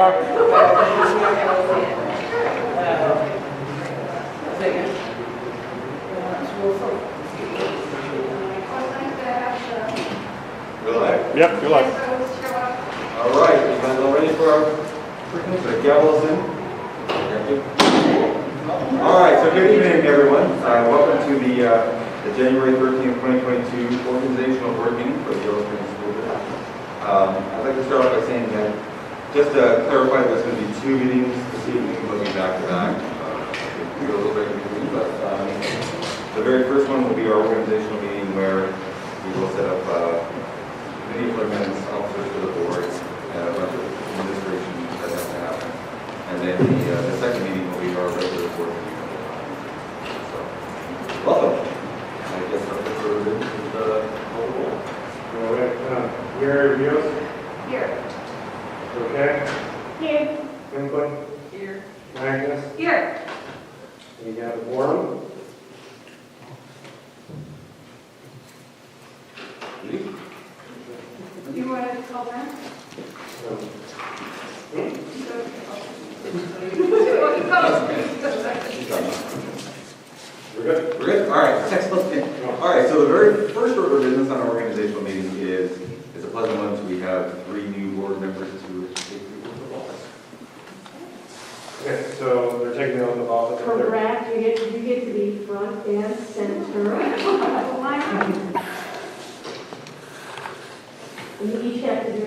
Yep, you're live. All right, you guys all ready for our the gavels in? All right, so good evening, everyone. Welcome to the January 13th, 2022 organizational board meeting for the Yellow Springs School District. I'd like to start off by saying that, just to clarify, there's going to be two meetings this evening, looking back to back. A little bit in between, but the very first one will be our organizational meeting where we will set up many appointments, officers for the board, and a bunch of administration that has to happen. And then the second meeting will be our regular board meeting. So, welcome. I guess I'll defer to the whole. All right. Here, Rios. Here. Okay. Here. Winkler. Here. Magnus. Here. We have a quorum. You want to call them? We're good. We're good? All right. Excellent. All right. So the very first order of business on our organizational meeting is a pleasant one. So we have 3 new board members to take the oath of office. Okay, so they're taking the oath of office. Correct, you get to be front and center. And you each have to do it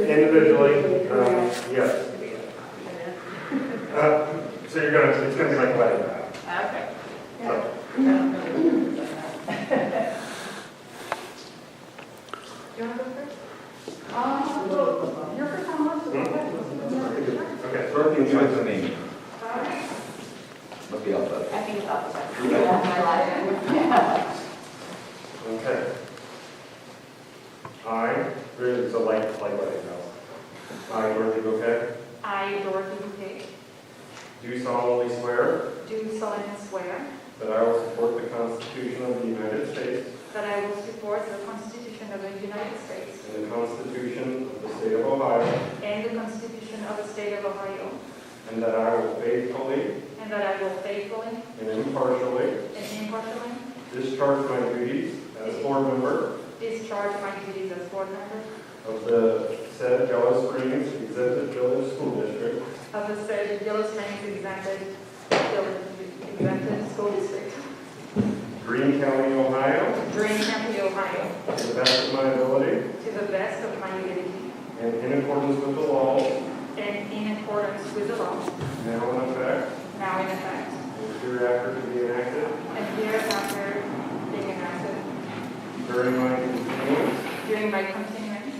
Individually, Correct. yes. So you're gonna, it's gonna be like a wedding. Okay. So, You want to go first? You're first on most of okay. Dorothy, would you like to name? Must be alphabet. I think it's opposite. Yeah. My last Okay. I, really, it's a light wedding now. I, Dorothy Bouquet, I, Dorothy Bouquet, do solemnly swear do solemnly swear that I will support the Constitution of the United States that I will support the Constitution of the United States and the Constitution of the State of Ohio, and the Constitution of the State of Ohio, and that I will faithfully and that I will faithfully and impartially and impartially discharge my duties as board member discharge my duties as board member of the said Yellow Springs Exempted Village School District of the said Yellow Springs exempted school district, Greene County, Ohio, Greene County, Ohio, to the best of my ability to the best of my ability and in accordance with the laws and in accordance with the law now in effect now in effect and hereafter to be enacted and hereafter being enacted during my continuance during my continuance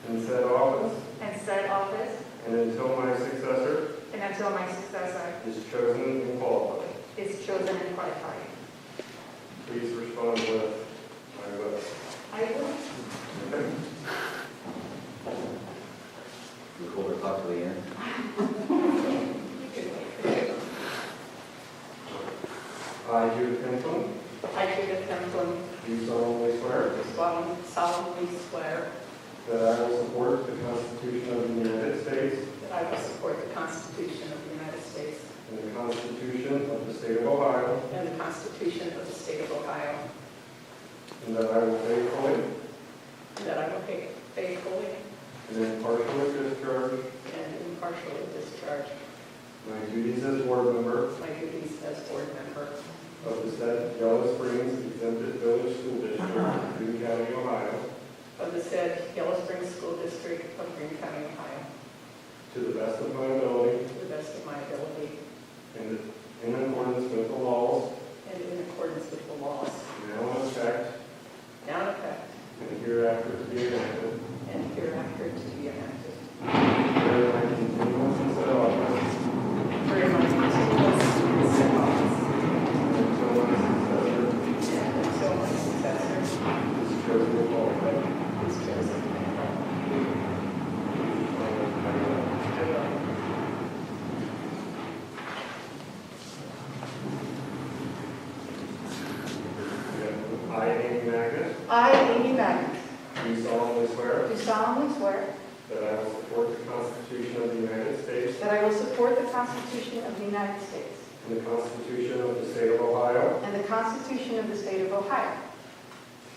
in said office and said office and until my successor and until my successor is chosen and qualified. is chosen and qualified. Please respond with I will. I will. Okay. We hold our clock to the end. I, Judith Henson, I, Judith Templin, do solemnly swear solemnly swear that I will support the Constitution of the United States that I will support the Constitution of the United States and the Constitution of the State of Ohio, and the Constitution of the State of Ohio, and that I will faithfully and that I will faithfully and impartially discharge and impartially discharge my duties as board member my duties as board member of the said Yellow Springs Exempted Village School District, Greene County, Ohio, of the said Yellow Springs School District of Greene County, Ohio, to the best of my ability to the best of my ability and in accordance with the laws and in accordance with the laws now in effect now in effect and hereafter to be enacted and hereafter to be enacted. during my continuance in said office During my continuance in said office until my successor and until my successor is chosen and qualified. is chosen and qualified. I will. United States that I will support the Constitution of the United States and the Constitution of the State of Ohio, and the Constitution of the State of Ohio,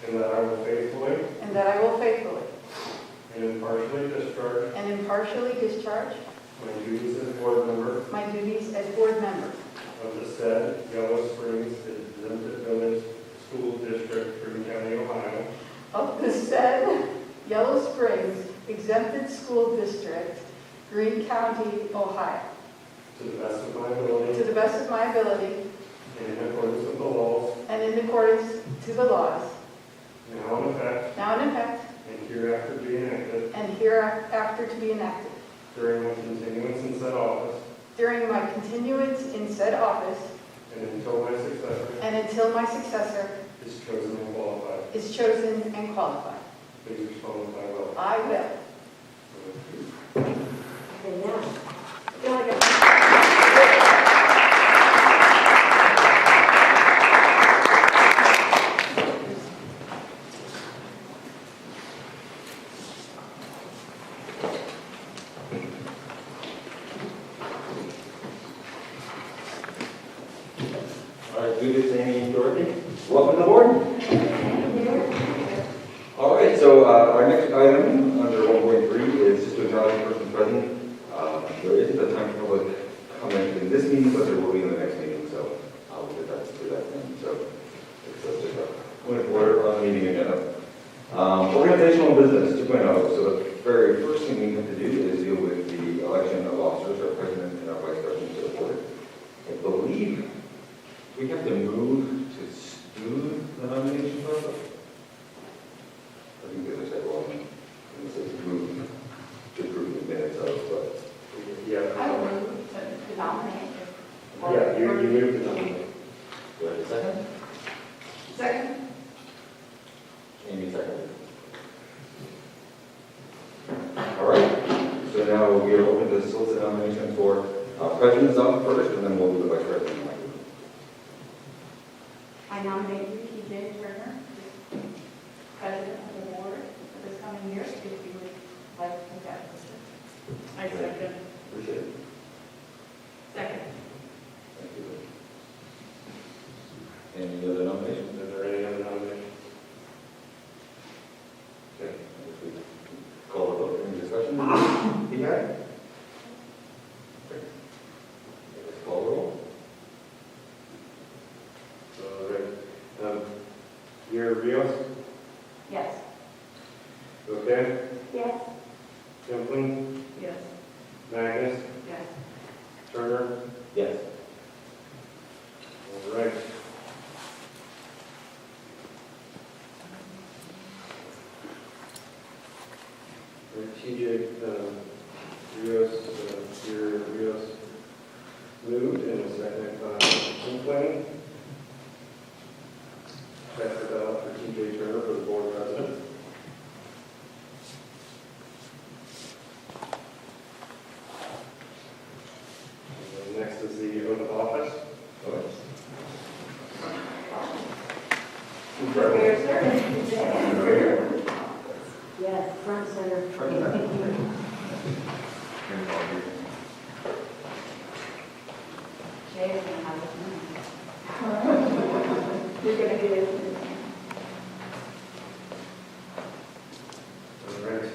and that I will faithfully and that I will faithfully and impartially discharge my duties as board member my duties as board member of the said Yellow Springs Exempted Village School District, Greene County, Ohio, of the said Yellow Springs Exempted School District, Greene County, Ohio, to the best of my to ability the best of my ability and in accordance with the laws and in accordance to the laws now in effect now in effect and hereafter to be enacted and hereafter to be enacted during my continuance in said office during my continuance in said office and until my successor and until my successor is chosen and qualified. is chosen and qualified. Please respond with I will. I will. And now, I feel like I- All right, Judith, Amy, Dorothy, welcome to the board. All right, so our next item under 1.3 is just to acknowledge the person present. There isn't a time for public comment in this meeting, but there will be in the next meeting, so I'll get that to that then. So it's just a point of order on the meeting agenda. Organizational business 2.0. So the very first thing we have to do is deal with the election of officers, our president and our vice president to the board. I believe we have to move to do the nomination process. I think there's a typo on it says move to approve the minutes of, but Yeah. I will move to nominate. Yeah, you moved to nominate. do I have a second? Second. Amy seconded. All right, so now we are open to solicit nominations for president's up first, and then we'll do the vice president. I nominate you, T.J. Turner, as president of the board for this coming year, if you would like to take that position. I second. Appreciate it. Second. Thank you. Any other nominations? Is there any other nominations? Okay, I guess we call a vote. Any discussion? Be had? Okay. Let's call the roll. All right. Mayor Rios, Yes. okay? Yes. Templin, Yes. Magnus, Yes. Turner, Yes. all right. TJ Rios, Rios moved in a second by Templin. Check the ballot for TJ Turner for the board president. And then next is the oath of office. Yes, front center. Jay is going to have it. You're going to get it. All right.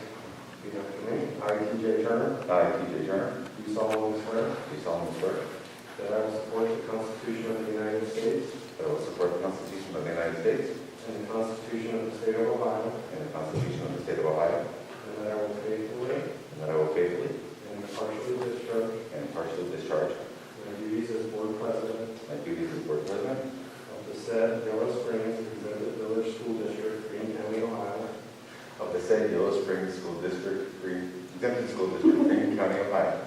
Repeat after me. I, TJ Turner, I, T.J. Turner, do solemnly swear do solemnly swear that I will support the Constitution of the United States that I will support the Constitution of the United States and the Constitution of the State of Ohio, and the Constitution of the State of Ohio, and that I will faithfully and that I will faithfully and impartially discharge and impartially discharge my duties as board president my duties as board president of the said Yellow Springs Exempted Village School District, Greene County, Ohio, of the said Yellow Springs School District, Exempted School District, Greene County, Ohio,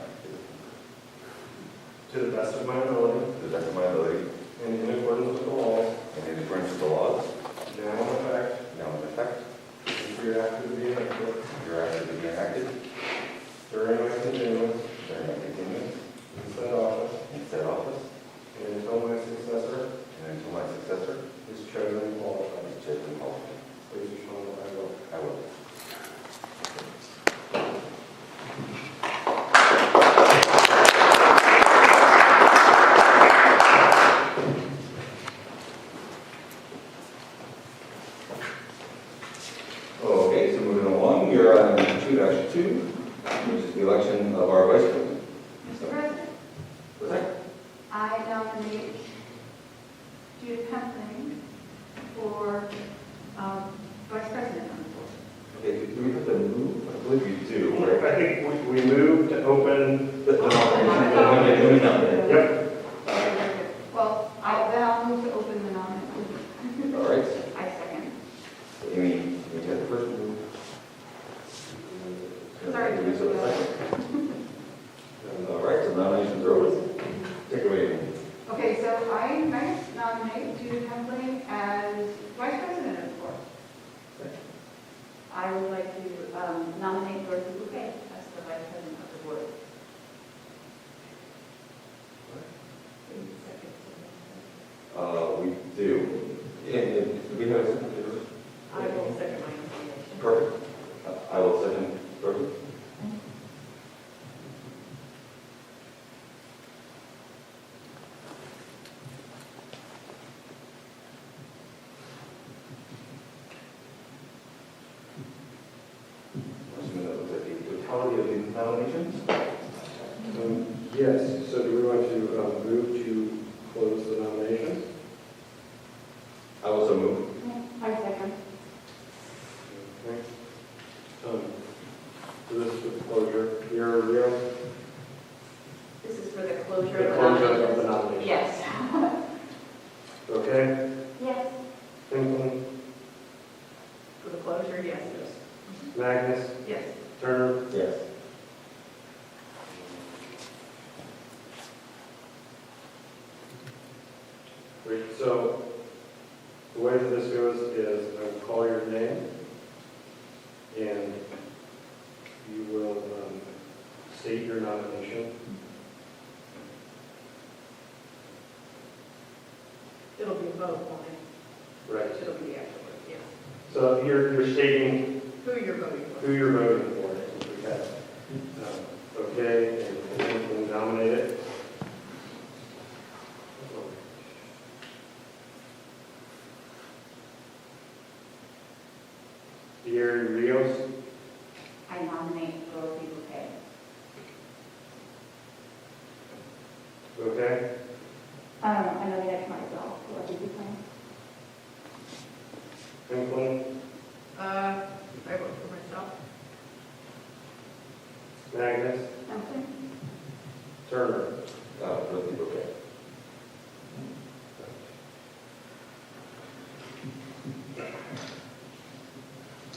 to the best of my ability to the best of my ability and in accordance with the laws and in accordance with the laws now in effect now in effect, and hereafter to be enacted hereafter to be enacted during my continuance during my continuance in said office in said office and until my successor and until my successor is chosen and qualified. is chosen and qualified. Please respond with I will. I will. election of our vice president. Mr. President, Was that? I nominate Judith Hempling for vice president on the board. Okay, do we have to move? I believe we do, right? I think we moved to open, The nomination. yep, Well, I'll move to open the nomination. All right. I second. Amy, you got the first move. Sorry. Did we have a second? All right, so nominations are open. Take it away, Amy. Okay, so I nominate Judith Hempling as vice president of the board. I would like to nominate Dorothy Bouquet as the vice president of the board. We do. And do we have a second? I will second my nomination. Perfect. I will second. Perfect. Totality of the nominations? yes, so do we want to move to close the nominations? I will so move. I second. Okay. So this is the closure, you're real? This is for the closure The of the closure of the nominations. nominations. Yes. Okay, Yes. Hinkle, For the closure, yes. Magnus, Yes. Turner, Yes. great. So the way that this goes is I will call your name and you will state your nomination. It'll be a vote only. Right. It'll be the actual vote, yes. So you're stating Who you're voting for. who you're voting for. Okay. Okay, and you can nominate it. Dear Rios, I nominate Dorothy Bouquet. okay? I nominate myself. Dorothy Bouquet. Hinkle, I vote for myself. Magnus, Okay. Turner. Dorothy Bouquet.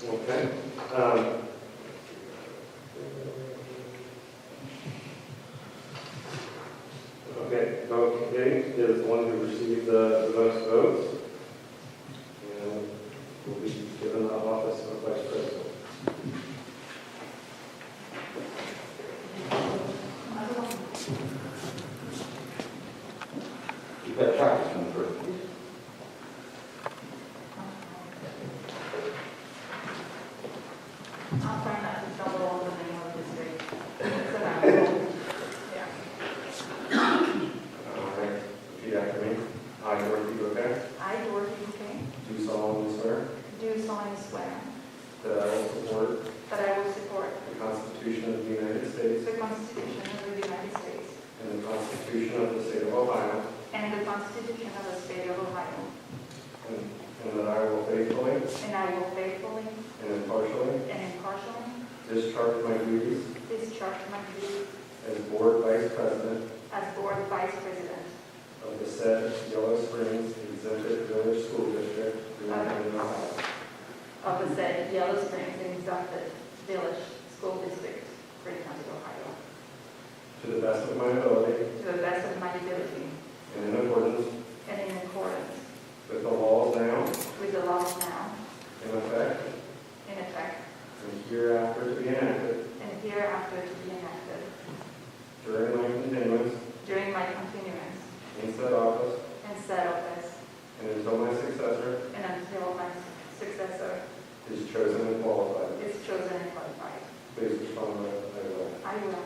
Okay. Okay, vote committee is the one who received the most votes. And will be given the office of vice president. You've had practice from the first. I'll try not to stumble on the name of the street. So that I will- yeah. All right, repeat after me. I, Dorothy Bouquet, I, Dorothy Bouquet, do solemnly swear do solemnly swear that I will support that I will support the Constitution of the United States the Constitution of the United States and the Constitution of the State of Ohio, and the Constitution of the State of Ohio, and that I will faithfully and I will faithfully and impartially and impartially discharge my duties discharge my duties as Board Vice President as Board Vice President of the said Yellow Springs Exempted Village School District, Green County, Ohio, of the said Yellow Springs Exempted Village School District, Green County, Ohio, to the best of my ability to the best of my ability and in accordance and in accordance with the laws now with the laws now in effect in effect and hereafter to be enacted and hereafter to be enacted during my continuance during my continuance in said office in said office and until my successor and until my successor is chosen and qualified. is chosen and qualified. Please respond to that. I will.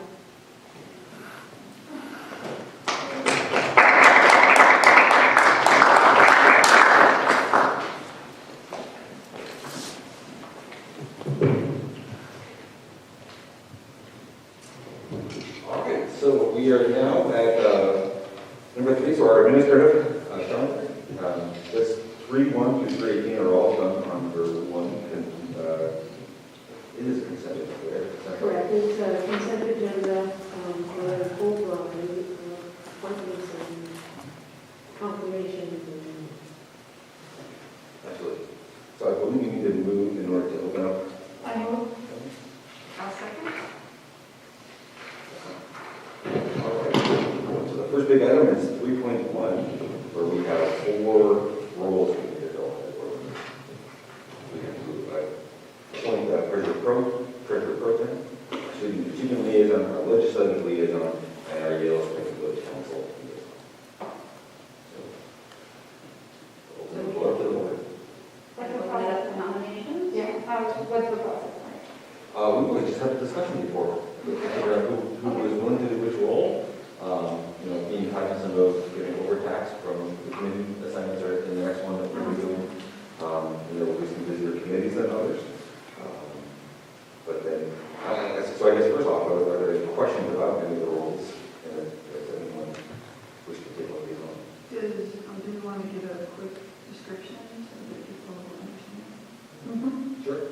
So we are now at number 3, so our administrative calendar. This 3:1 through 3:18 are all done under one. It is consent agenda, right? Correct, it's a consent agenda for a full variety of appointments and confirmations and Absolutely. So I believe you need to move in order to open up. I move. I'll second. All right. So the first big item is 3.1, where we have 4 roles we need to fill. We can move appoint the treasurer pro tem, student liaison, our legislative liaison, and our Yale Springs Village Council liaison. So, open the floor to the board. What's the process for nominations? Yeah. What's the process like? We just had a discussion before, to figure out who was willing to do which role. Being cognizant of getting overtaxed from the committee assignments are in the next one that we're doing. There will be some busier committees than others. But then, I guess first off, are there any questions about any of the roles? And if anyone wish to take one of these on? Do you want to give a quick description so that people will understand? Sure.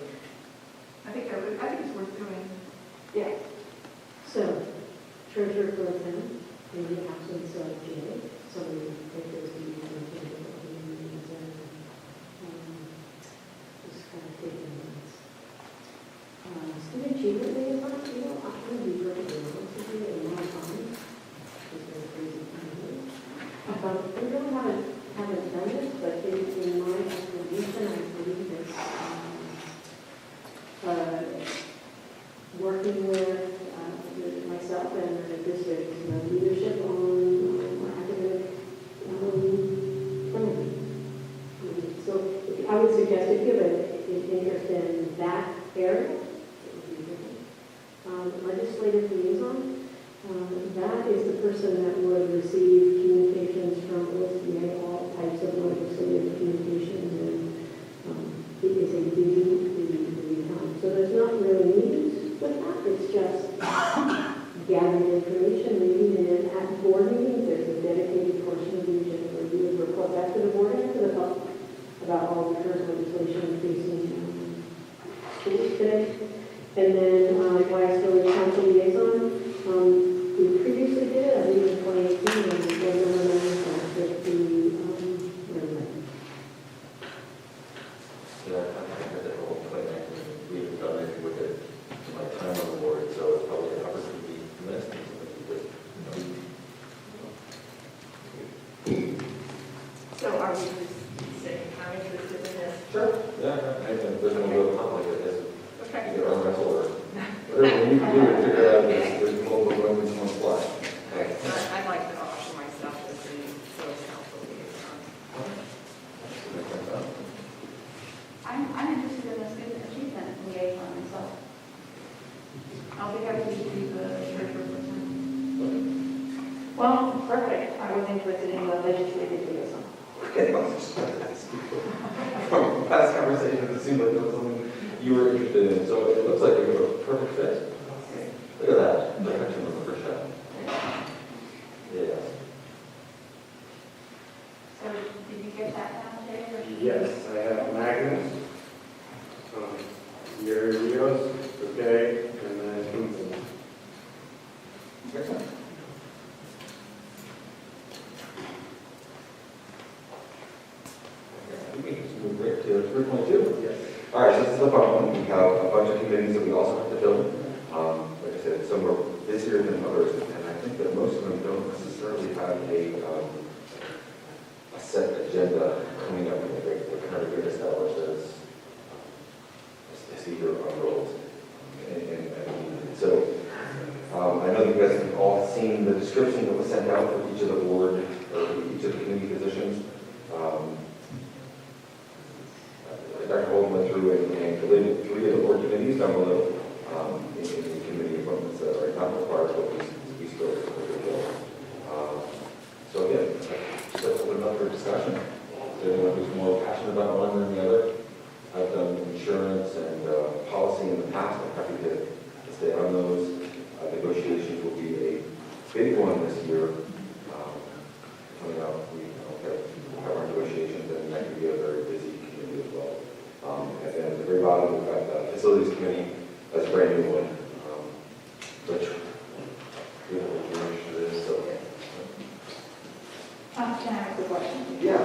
I think it's worth doing. Yeah. so treasurer pro tem in the absence of Jay, somebody that goes to the meetings and just kind of taking minutes. Student achievement liaison, I'm going to be perfectly honest with you, in my time, it's been a crazy time. We don't haven't done this, but in my estimation, I believe it's working with myself and the district leadership on academic planning. So I would suggest if you have an interest in that area, it would be different. Legislative liaison, that is the person that would receive communications from OSBA, all types of legislative communications, and it is a busy time. So there's not really news with that, it's just gathering information, reading, and then at board meetings, there's a dedicated portion of the agenda where you would report back to the board and to the public about all the current legislation facing schools today. And then Wise Village Council liaison, we previously did it, I believe in 2018, and the board member members with the, Yeah, I had that whole plan. We haven't done anything with it in my time on the board, so it's probably an opportunity missed. So are we just saying how interested in this? Sure. Yeah, I think there's no real conflict with this. Okay. You get our wrestle or whatever we need to do to figure out is there's multiple women in one spot. Okay. I'd like to offer myself as the village council liaison. I'm interested in the student achievement liaison myself. I'll be happy to be the treasurer for time. Well, perfect. I was interested in the legislative liaison. From past conversations, it seemed like there was something you were interested in, so it looks like you're a perfect fit. Look at that, perfection on the first shot. Yeah. So did you get that down, Jay? or- Yes, I have Magnus, Gary Rios, okay, and then Kingston. Excellent. We can just move right to 3.2. Yes. All right, so this is the fun one. We have a bunch of committees that we also have to fill. Like I said, some are busier than others, and I think that most of them don't necessarily have a set agenda coming up. They're kind of get established as either on roles. And so I know you guys have all seen the description that was sent out for each of the board or each of the committee positions. Dr. Holden went through and deleted 3 of the board committees down below in the committee appointments that are not required, but we still will. So again, just open it up for discussion. Is there anyone who's more passionate about one than the other? I've done insurance and policy in the past. I'm happy to stay on those. Negotiations will be a big one this year, coming up, we have our negotiations, and that could be a very busy committee as well. And then at the very bottom, we've got the facilities committee, that's a brand new one, which we have a rush to this, so. Can I ask a question? Yeah.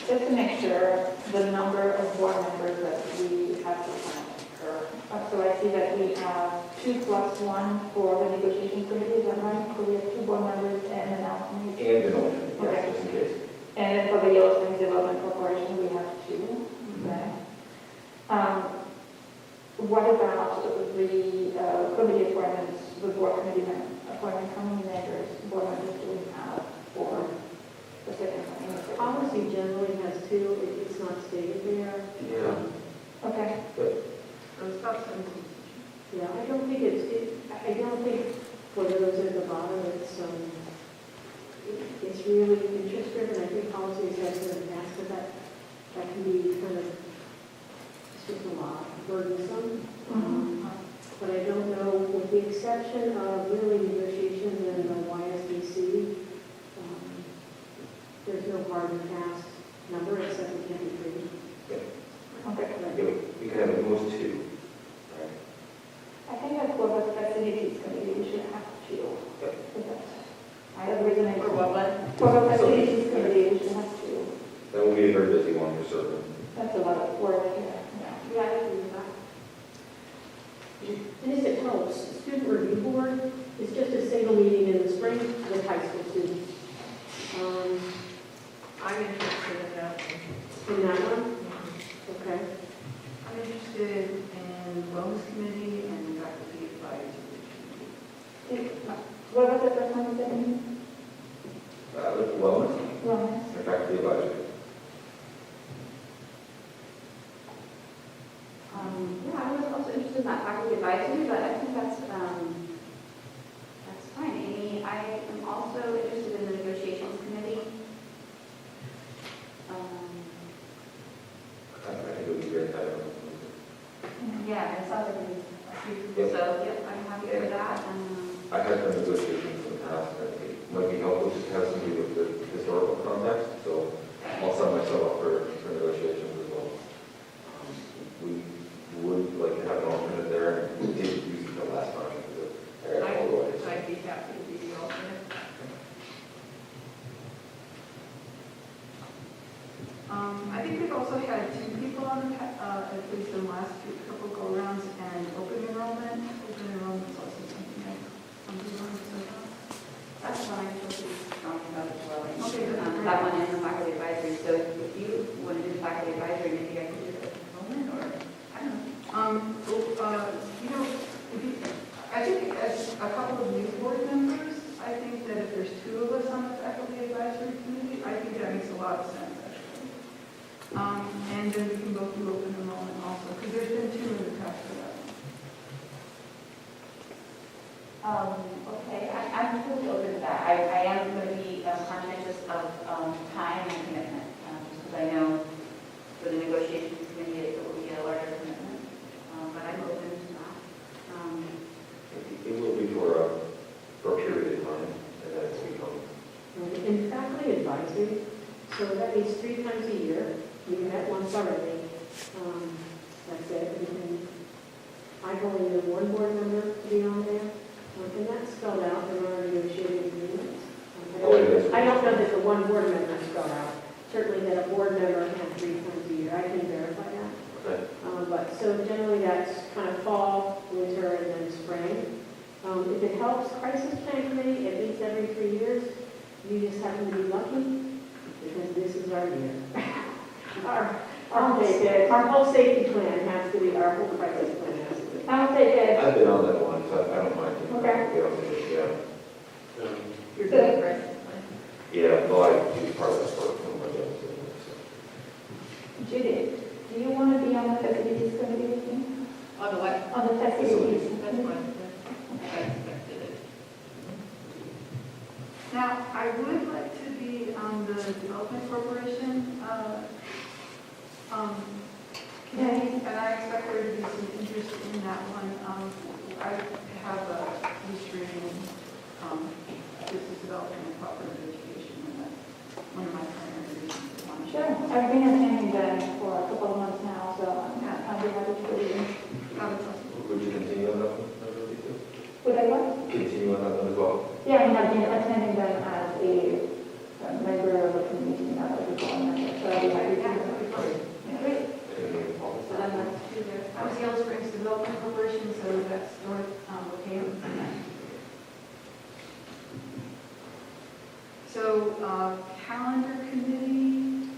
Just to make sure, the number of board members that we have to count. So I see that we have 2 plus 1 for the negotiation committee, is that right? So we have 2 board members and an alternate. And an alternate, Okay. yes, just in case. And then for the Yellow Springs Development Corporation, we have 2. Okay. What about the committee appointments, the board committee appointments, how many members, board members do we have for the second one? Policy generally has 2, it's not stated there. Yeah. Okay. So it's about 17. Yeah, I don't think I don't think for those at the bottom, it's really interest driven. I think policy has in the past, but that can be kind of, it's just a lot burdensome. But I don't know, with the exception of really negotiations and the YSDC, there's no hard and fast number except it can be 3. Okay. We can have at most 2. Right. I think that for the facilities committee, we should have 2. I have reasoning for what, but for the facilities committee, we should have 2. That will be a very busy one for certain. That's a lot of work, yeah. Yeah, I agree with that. And as it helps, student review board is just a single meeting in the spring with high school students. I'm interested in that. In that one? Okay. I'm interested in wellness committee and faculty advisory committee. What was the first one again? Wellness, Wellness. and faculty advisory. Yeah, I was also interested in that faculty advisory, but I think that's fine. Amy, I am also interested in the negotiations committee. I think it would be great to have them. Yeah, it sounds like a few people, so yep, I'm happy with that. I have done negotiations in the past, and I think it might be helpful just to have somebody with the historical context, so I'll sign myself up for negotiations as well. We would like to have an alternate there, and we did use it the last time, because I got all the way. I'd be happy to be the alternate. I think we've also had 2 people on the, at least in the last couple go-arounds, and open enrollment. Open enrollment is also something that some people are concerned about. That's what I'm supposed to be talking about as well. Okay, that's great. That one is the faculty advisory, so if you want to do the faculty advisory, maybe I could do the enrollment, or, I don't know. You know, I think as a couple of new board members, I think that if there's 2 of us on the faculty advisory committee, I think that makes a lot of sense, actually. And then we can both do open enrollment also, because there's been 2 in the past for that. Okay, I'm totally open to that. I am going to be conscientious of time and commitment, just because I know for the negotiations committee, it will be a larger commitment, but I'm open to that. It will be for a period of time, and then it's become. And faculty advisory, so that means 3 times a year. We met once already. That's it. And I've only known 1 board member to be on there. And that's spelled out in our negotiated agreements. I don't know that the 1 board member is spelled out. Certainly that a board member had 3 times a year. I can verify that. Okay. But so generally that's kind of fall, winter, and then spring. If it helps, crisis plan committee, it meets every 3 years. You just happen to be lucky because this is our year. Our whole safety plan has to be, our whole crisis plan has to be. I'll take it. I've been on that one, so I don't mind. Okay. Yeah. You're Good. doing great. Yeah, well, I do part of that work from my job, so. Judith, do you want to be on the facilities committee with me? On the what? On the facilities. That's fine. Now, I would like to be on the Development Corporation committee, and I expect there to be some interest in that one. I have a history in Yeah, I mean, I've been attending them as a member of a community, not as a board member, so I'll be happy to. Yeah, great. Anything else? So I'd like to do that. I was Yellow Springs Development Corporation, so that's North Locale. So calendar committee,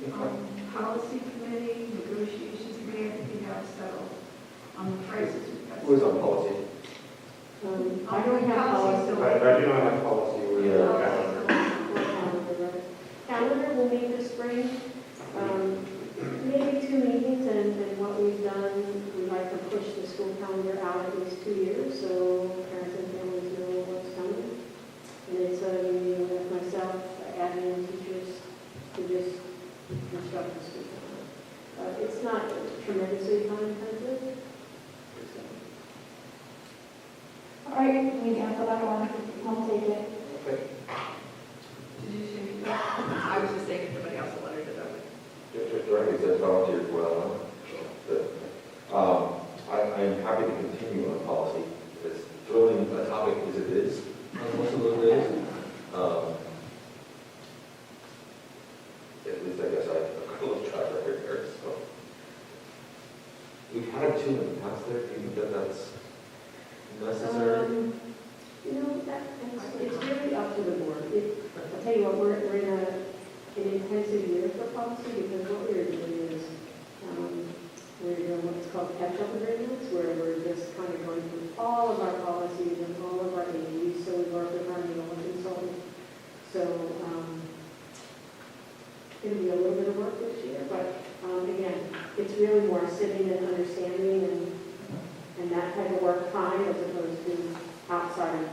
policy committee, negotiations committee, I think we have settled on the prices. Who's on policy? I don't have policy. I do not have policy with the Yeah. calendar. Calendar will meet this spring, maybe 2 meetings, and what we've done, we like to push the school calendar out at least 2 years, so parents and families know what's coming. And it's a meeting with myself, admin, teachers, to just instruct the school calendar. It's not tremendously time intensive. All right, we answer that one. I'll take it. Did you say? I was just saying if somebody else wanted to know. Directly says volunteer as well. I'm happy to continue on policy. As thrilling a topic as it is on most of those days. At least I guess I've got a little track record here, so. We've had 2 in the past there. Do you think that that's necessary? It's really up to the board. I'll tell you what, we're in an intensive year for policy, because what we're doing is, we're doing what's called catch-up agreements, where we're just kind of going through all of our policies and all of our AEs, so we work with our legal consultant. So, it'll be a little bit of work this year, but, again, it's really more sitting and understanding and that type of work time, as opposed to outside of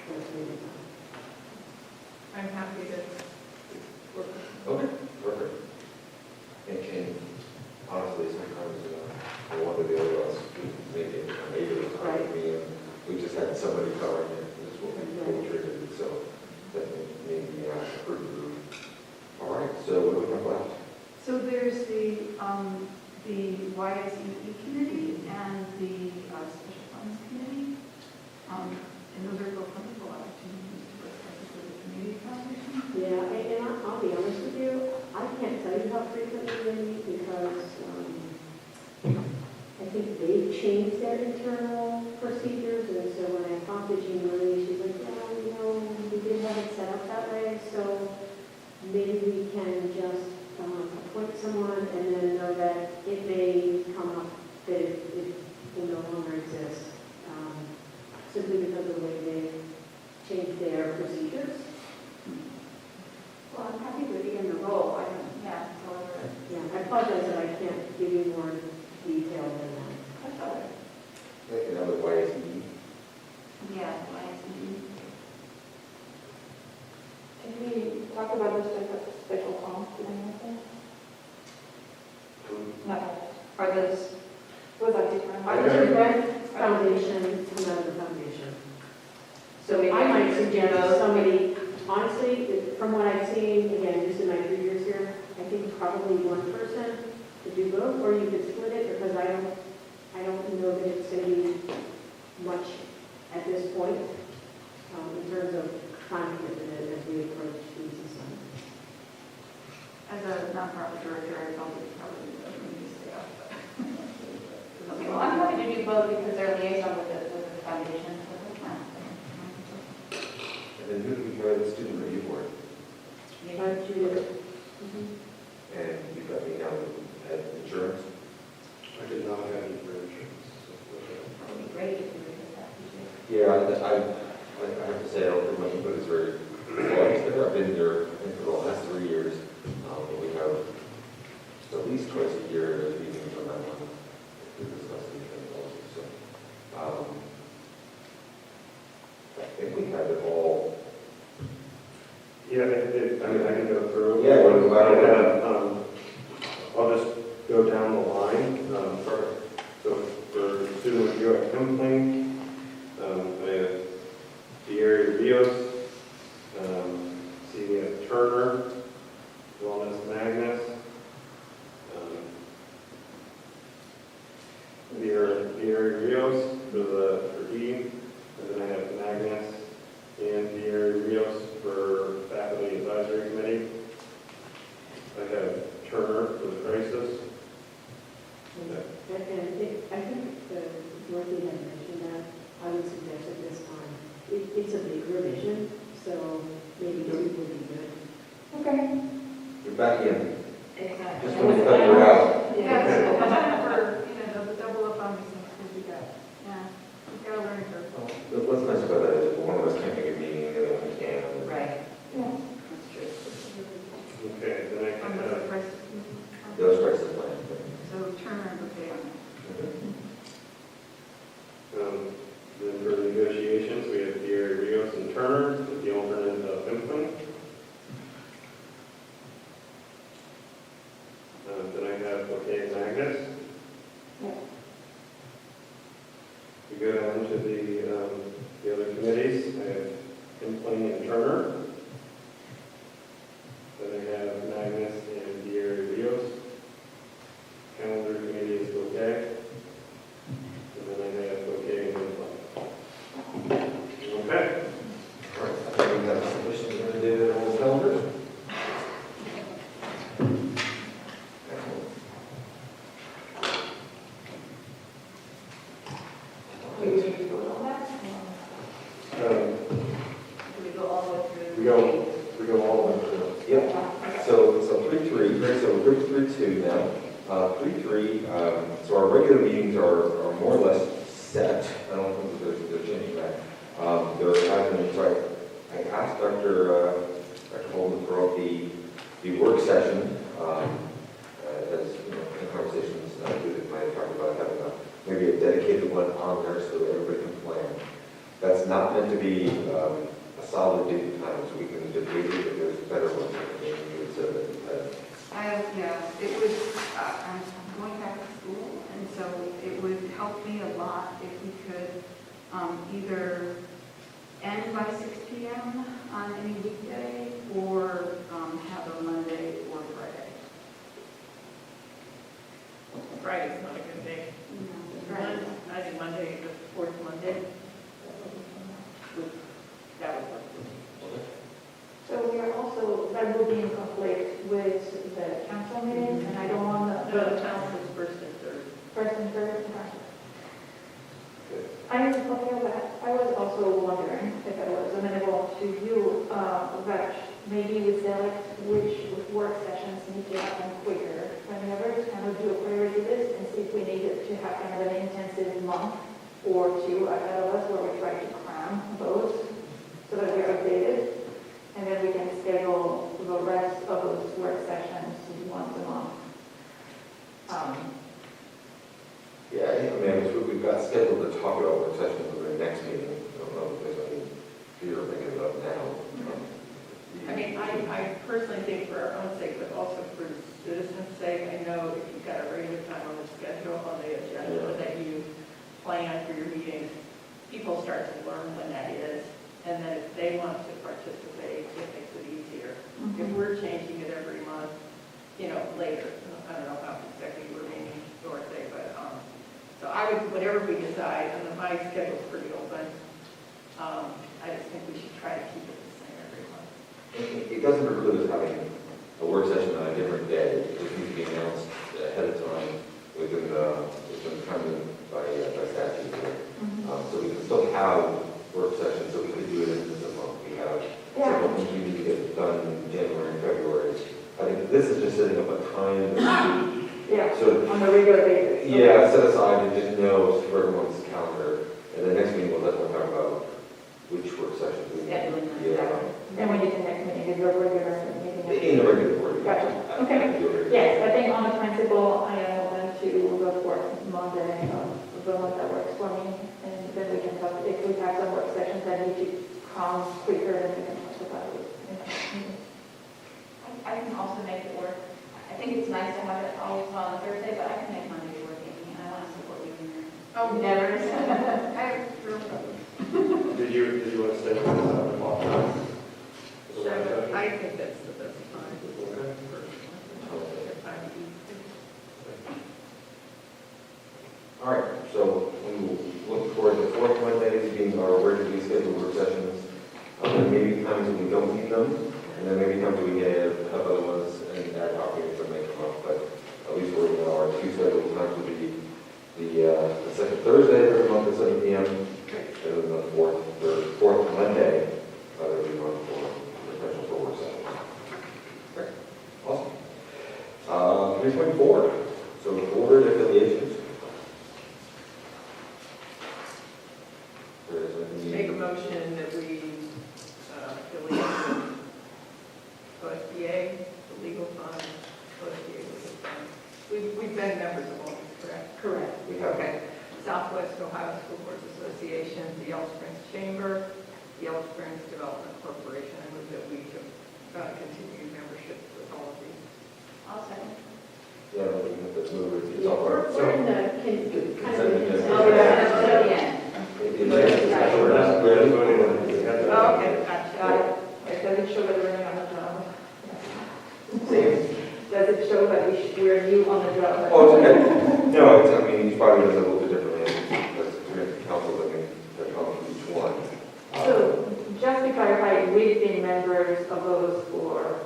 those meetings. I'm happy to work with Okay, perfect. And honestly, sometimes one of the other of us make it a major time with me, and we just had somebody covering it, and this will be triggered, so that made me ask for group. All right, so what do we have left? So there's the YSEE committee and the special funds committee. And those are both wonderful opportunities to work with the community foundation. Yeah, and I'll be honest with you, I can't tell you how frequently they meet, because I think they've changed their internal procedures, and so when I talked to Jean Marie, she's like, yeah, we did have it set up that way, so maybe we can just appoint someone and then know that it may come up that it will no longer exist, simply because of the way they changed their procedures. Well, I'm happy to be in the role. However, Yeah, I apologize that I can't give you more detail than that. that's all right. Like another YSE. Yeah, YSE. Can we talk about the special funds, do anything? No. Are those, was that different? I was a Red Foundation, come out of the foundation. So I might suggest somebody, honestly, from what I've seen, again, just in my 3 years here, I think probably one person to do both, or you could split it, because I don't know that it's going to be much at this point, in terms of time commitment as we approach these assignments. As a nonprofit director, I felt it probably doesn't need to stay up. Okay, well, I'm happy to do both because they're liaison with the foundation. And then who do we try the student review board? Judith. And you've got me down at insurance. I did not have any for insurance. That would be great if we were to that. Yeah, I have to say, I don't think my input is very well. I've been there, I think, for the last 3 years. And we have at least twice a year there's meetings on that one to discuss these things also. So, I think we have it all. Yeah, I mean, I can go through. Yeah, what about it? I'll just go down the line. So for student review at Kempling, I have Thierry Rios, Celia Turner, Wellness Magnus, Thierry Rios for E, and then I have Magnus and Thierry week would be good. Okay. You're back in. Exactly. Just when you thought you were out. Yeah, so the time for, the double up on these things, because we got, we've got a learning curve. What's nice about that is if one of us can't make a meeting, the other one can. Right, Yeah. that's true. Okay, then I can Unless have, the price The other starts the plan. So Turner and Bouquet on it. then for the negotiations, we have Thierry Rios and Turner, with the alternate of Pimpton. Then I have Bouquet and Agnes. Yeah. We go down to the other committees, I have Pimpton and Turner. Then I have Magnus and Thierry Rios. Calendar committee is Bouquet. And then I have Bouquet and Pimpton. Okay. All right, I think we have sufficient to do on the calendar. Excellent. We need to vote on that? Do we go all the way through? We go all the way through. Yep, so 3-3, so we're 3-2 now. 3-3, so our regular meetings are more or less set. I don't think they're changing that. There have been, so I asked Dr. Holden to throw up the work session, as, in conversations, Judith might have talked about having maybe a dedicated one on there so that everybody can plan. That's not meant to be a solid date and time, so we can debate it if there's better ones. It would, I'm going back to school, and so it would help me a lot if we could either end by 6 p.m. on any weekday, or have a Monday or Friday. Friday's not a good day. Friday. I think Monday, the fourth Monday. That would work for me. So we are also, that will be in conflict with the council meetings, and I don't want No, the the council's first and third. first and third. I am okay with that. I was also wondering if it was amenable to you, that maybe we select which work sessions need to happen quicker than the others, kind of do a priority list and see if we need to have kind of an intensive month or two ahead of us where we try to cram those so that we're updated. And then we can schedule the rest of those work sessions once a month. Yeah, I mean, we've got scheduled to talk about work sessions for the next meeting. I don't know if there's any you're thinking about now. I mean, I personally think for our own sake, but also for citizens' sake, I know if you've got a regular time on the schedule, on the agenda, that you plan for your meetings, people start to learn when that is. And then if they want to participate, it makes it easier. If we're changing it every month, later, I don't know how exactly we're meeting Thursday, but, so I would, whatever we decide, and my schedule's pretty open, I just think we should try to keep it the same every month. It doesn't preclude us having a work session on a different day. It just needs to be announced ahead of time within time by statute. So we can still have work sessions, so we could do it in this month. We have several things we need to get done in January and February. I think this is just setting up a time that sort of, On a regular basis. yeah, set aside and just know for everyone's calendar. And the next meeting, we'll definitely talk about which work sessions we need. Scheduling them. Yeah. And when you can next meeting, is your regular meeting? In a regular board. Gotcha. Okay. Yes, I think on the principle, I am open to the fourth Monday of the month that works for me. And then we can talk, if we have some work sessions that need to come quicker, then we can talk about it. I can also make it work. I think it's nice to have it always on a Thursday, but I can make Monday work, and I want to support you in your Oh, never. I have real problems. Did you want to stay with us on the clock time? I think that's the best time. Okay. Time to eat. All right, so we will look forward to the fourth Monday being our regularly scheduled work sessions. There may be times when we don't need them, and there may be times when we have other ones and ad hoc meetings that may come up, but at least we're, our two scheduled times would be the second Thursday of every month at 7 p.m. and then the fourth Monday of every month for professional 3.4, so board affiliations. There is a Make a need. motion that we affiliate with OSBA, the legal fund, OSBA legal fund. We've been members of all these, correct? Correct. We have, Okay. Southwest Ohio School Boards Association, the Yellow Springs Chamber, the Yellow Springs Development Corporation. I move that we continue membership with all of these. I'll second. yeah, we have to move it to Yeah, top part. we're in the, kind of in the consent. Oh, yeah, that's at the end. Oh, okay, gotcha. It doesn't show that we're on the job. Does it show that we're new on the job? Oh, it's okay. No, it's, I mean, each body does it a little bit differently. That's the council that make the call for each one. So, just to clarify, we've been members of those for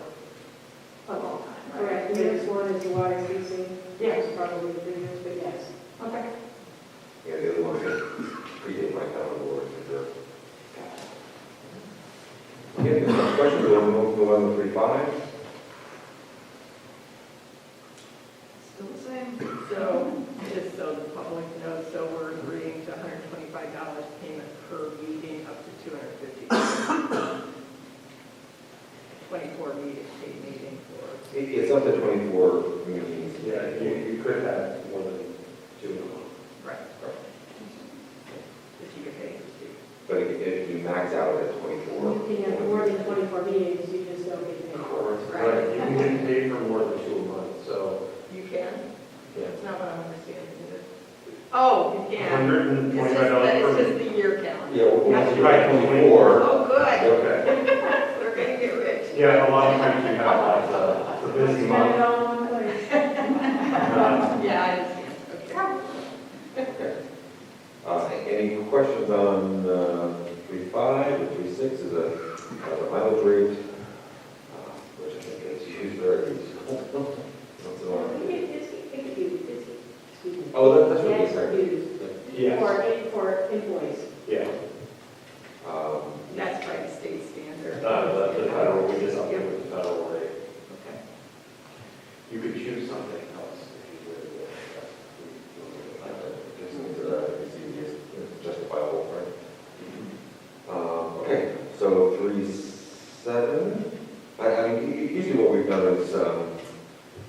a long time, right? Correct, the next one is the YCC. Yes. It's probably 3 years, but yes. Okay. Yeah, the other ones that predate my time on the board, for sure. Okay, any questions? We'll move on to 3.5. Still the same. So, just so the public knows, so we're agreeing to $125 payment per meeting up to $250. 24 meetings, paid meeting for. It's up to 24 meetings. Yeah, you could have more than 2 in a month. Right. If you get paid for Steve. But if you max out at 24. You can have more than 24 meetings, you just don't get paid. Right, you can get paid for more than 2 a month, so, You can? yeah. That's not what I'm understanding, is it? Oh, you can. $125 It's per just the year calendar. Yeah, well, That's once you write 24. Oh, good. Okay. We're going to get rich. Yeah, a lot of times you have like a busy Spend it month. all in one place. Yeah, I understand. Okay. Okay. Any questions on 3.5 or 3.6 is a mileage rate, which I think is used very once in a while. Excuse me. Oh, that's what Yes, you said. dues. Yes, For employees. yeah. That's by the state standard. The federal, we just up with the federal rate. Okay. You could choose something else if you would. It's justifiable, right? Okay, so 3.7. I mean, usually what we've done is,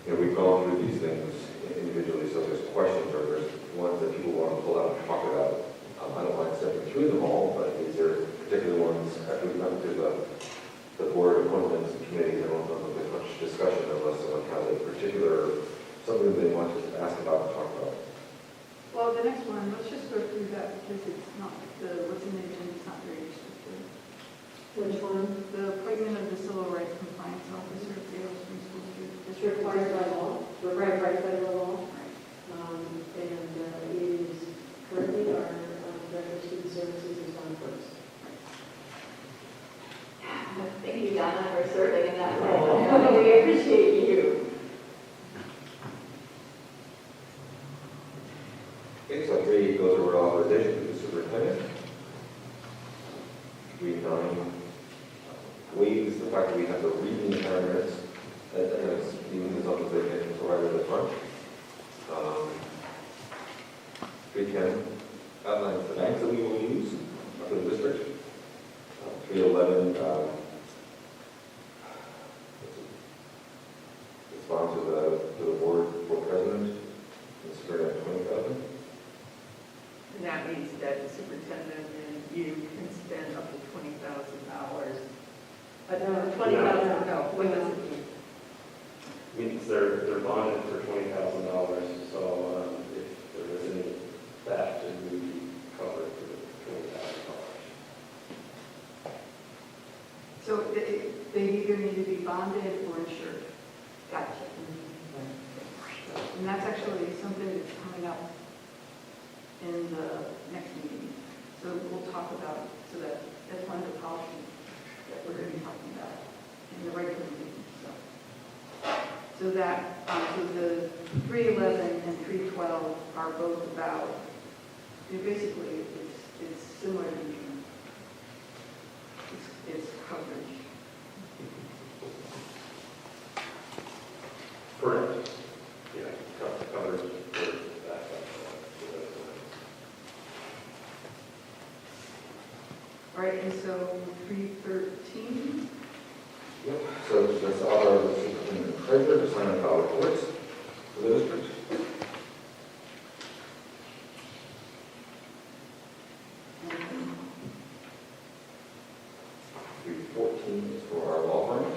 we've gone through these things individually, so if there's questions or there's ones that people want to pull out and talk about. I don't mind stepping through them all, but is there particular ones, after we've gone through the board appointments and committees, I don't know if there's much discussion unless someone has a particular, something they want to ask about and talk about. Well, the next one, let's just go through that because it's not, what's in the agenda is not very restrictive. Which one? The appointment of the civil rights compliance officer at the Yellow Springs School It's District. required by law, required by federal law. Right. And it is currently our Director of Student Services is on first. Thank you, Donna, for serving in that role. We appreciate you. Okay, so 3 goes over authorization to the superintendent. 3.9 waives the fact that we have to read the entire minutes, even as long as they can provide it at the front. 3.10 outlines the banks that we will use for the district. 3.11 response to the board for president, Mr. Bernard 20,000. And that means that the superintendent and you can spend up to $20,000. No, $20,000, no, what does it mean? Means they're bonded for $20,000, so if there is any theft, it would be covered for the $20,000. So they either need to be bonded or insured. Gotcha. And that's actually something that's coming up in the next meeting. So we'll talk about, so that's one of the policies that we're going to be talking about in the regular meeting, so. So that, so the 3.11 and 3.12 are both about, basically, it's similar to it's coverage. Correct. so 313. Yep. So let's authorize the superintendent treasurer to sign the file reports for the district. 314 is for our law firm.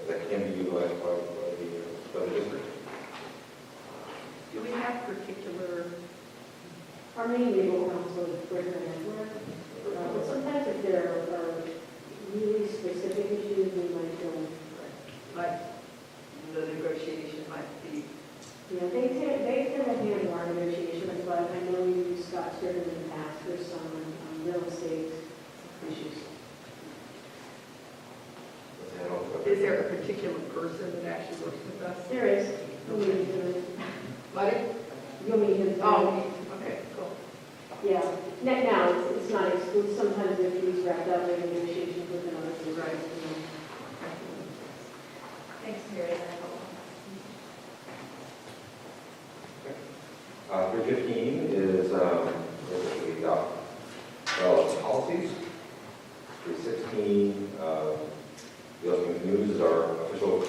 That can be utilized by the district. Do we have particular, Our main legal counsel is Brittany Edward. But sometimes if there are really specific issues, we might go. like, the negotiation might be, Yeah, they tend to handle our negotiations, but I know we use Scott Sturgeon in the past for some real estate issues. Let's handle it. is there a particular person that actually works with us? There is. You'll meet him. Buddy? You'll meet him. Oh, okay, cool. Yeah. Now, it's not exclusive. Sometimes if he's wrapped up in negotiations with another. Right. Thanks, Mary. 315 is basically policies. 316, the Ellsworth News is our official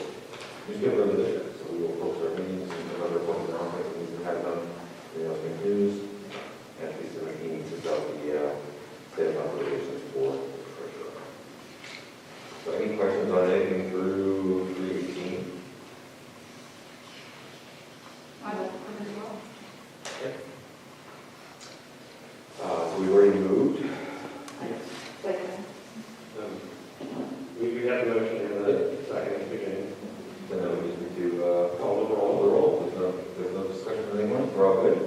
newspaper of the district, so we will post our meetings and other important announcements that we have done in the Ellsworth News. And 317 is about the state of operations for the treasurer. So any questions on anything through 318? I will come as well. So we've already moved. We had a motion in the second at the beginning. Then we just need to call the roll. There's no discussion or anyone. We're all good?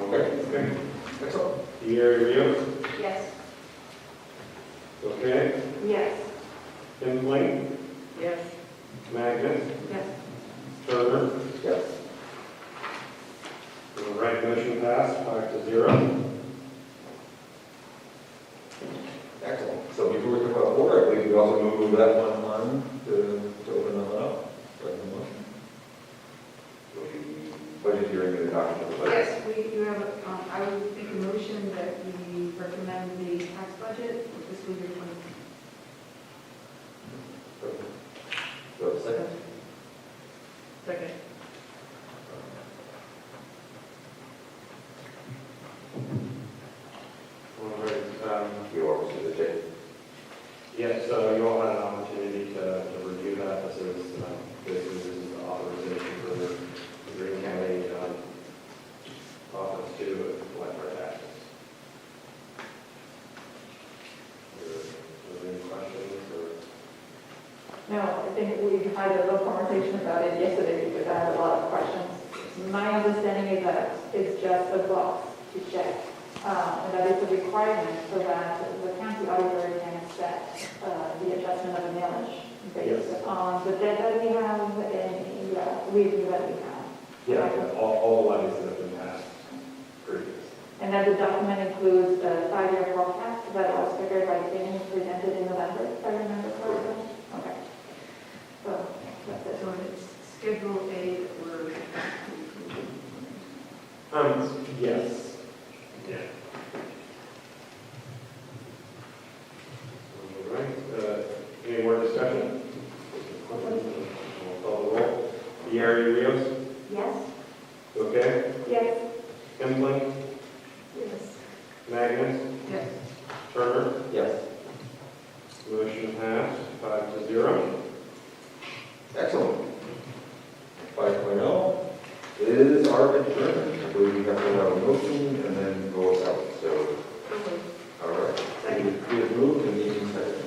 Okay. Excellent. Gary Rios, Yes. okay. Yes. Tim Flynn, Yes. Magnus, Yes. Turner. Yes. The right motion passed, 5-0. Excellent. So before we talk about order, I believe we also move that one on to open that up. Budget hearing and adoption of the budget. Yes, you have, I would make a motion that we recommend the tax budget for fiscal year 20. Do you have a second? Second. All right. You are Mr. J. Yes, so you all had an opportunity to review that. This is the authorization for the Green County office to collect our taxes. Are there any questions or? No, I think we had a little conversation about it yesterday because I had a lot of questions. My understanding is that it's just a box to check, and that it's a requirement so that the county auditor can set the adjustment of the millage based on the debt that we have and the review that we have. Yeah, all the levies that have been passed previously. And then the document includes the 5-year forecast that was figured by being presented in November, if I remember correctly. Okay. So that's it. So it's Schedule A that we're. Yes. Yeah. All right, any more discussion? We'll call the roll. Gary Rios, Yes. okay. Yes. Emily, Yes. Magnus, Yes. Turner, Yes. motion passed, 5-0. Excellent. 5.0 is our adjournment. I believe we have to have a motion and then go out. So, all right. We have moved and meeting second.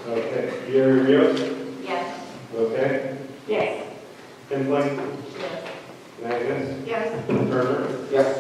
Okay, Gary Rios, Yes. okay. Yes. Emily, Yes. Magnus, Yes. Turner, Yes.